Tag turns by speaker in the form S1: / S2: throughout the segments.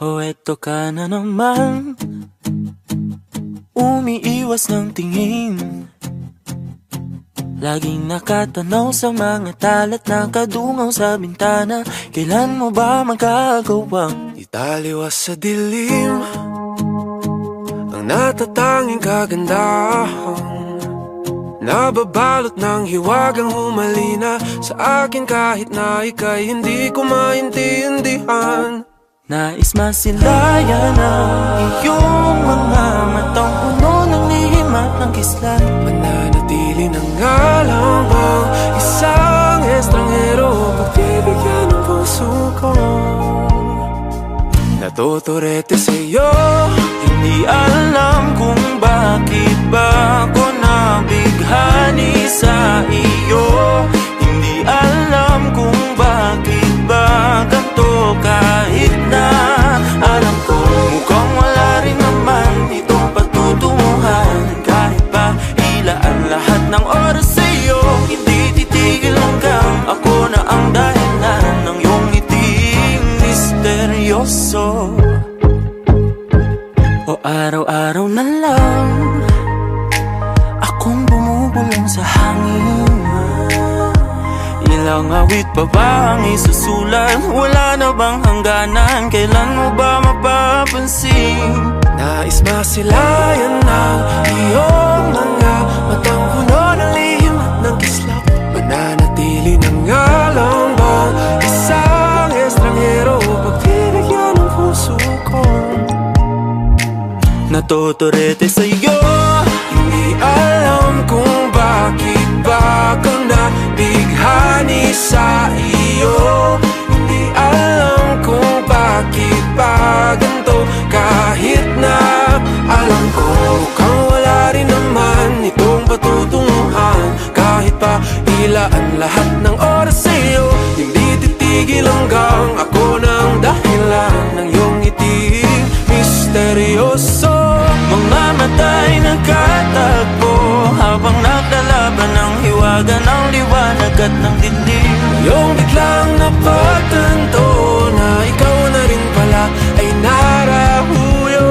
S1: Oh, eto ka na naman, umiiwas ng tingin. Laging nakatanaw sa mga talat na kadungaw sa bintana. Kailan mo ba magagawang
S2: italiwas sa dilim ang natatanging kagandahan, nababalot ng hiwagang humalina sa akin kahit na ika'y hindi ko maintindihan.
S1: Nais masilayan ang iyong mga matang puno ng lihim at ng kislat.
S2: Mananatili na nga lang bang isang estranghero pagbibigyan ng puso ko? Natuturete sa'yo,
S1: Hindi alam kung bakit ba ako nabighani sa iyo. Hindi alam kung bakit ba ganito kahit na alam ko mukhang wala rin naman itong patutunguhan. Kahit pa ilaan lahat ng oras sa iyo, hindi titigil hanggang ako na ang dahilan ng iyong ngiting misteryoso. O araw-araw na lang akong bumubulong sa hangin. Ilang awit pa ba ang isusulat? Wala na bang hangganan? Kailan mo ba mapapansin?
S2: nais masilayan ng iyong mga matang puno ng lihim at ng kislap. Mananatili na nga lang bang isang estranghero pagbibigyan ng puso ko?
S1: Natuturete sa'yo,
S2: Hindi alam kung bakit ba ako nabighani sa iyo. Hindi alam kung bakit ba ganito kahit na alam ko mukhang wala rin naman itong patutunguhan. Kahit pa ilaan lahat ng oras sa iyo, hindi titigil hanggang ako ng dahilan ng iyong ngiti misteryoso.
S1: mga mata'y nagkatagpo habang naglalaban ng hiwaga ng liwanag at ng dilim.
S2: Yung biglang napatanto na ikaw na rin pala ay narahuyo.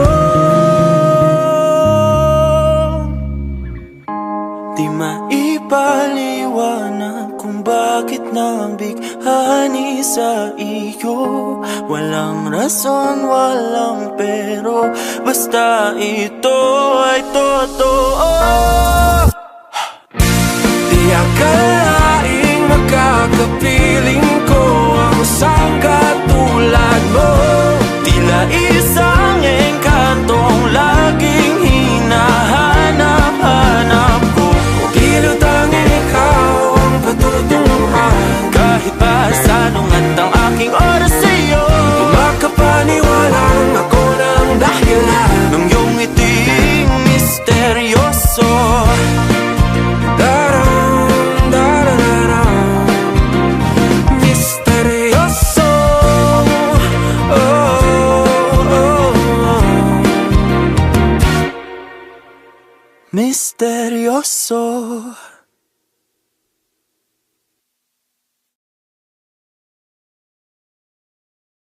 S1: Di maipaliwanag kung bakit nabighani sa iyo. Walang rason, walang pero, basta ito ay totoo.
S2: Di akalaing magkakapiling ko ang isang katulad mo.
S1: Tila isang engkantong laging hinahanap-hanap ko.
S2: Tila tanging ikaw ang patutunguhan.
S1: Kahit pa salungat ang aking oras sa iyo,
S2: makapaniwalang ako ng dahilan
S1: ng iyong ngiting misteryoso.
S2: Daram, dararam, misteryoso. Oh, oh, oh.
S1: Misteryoso.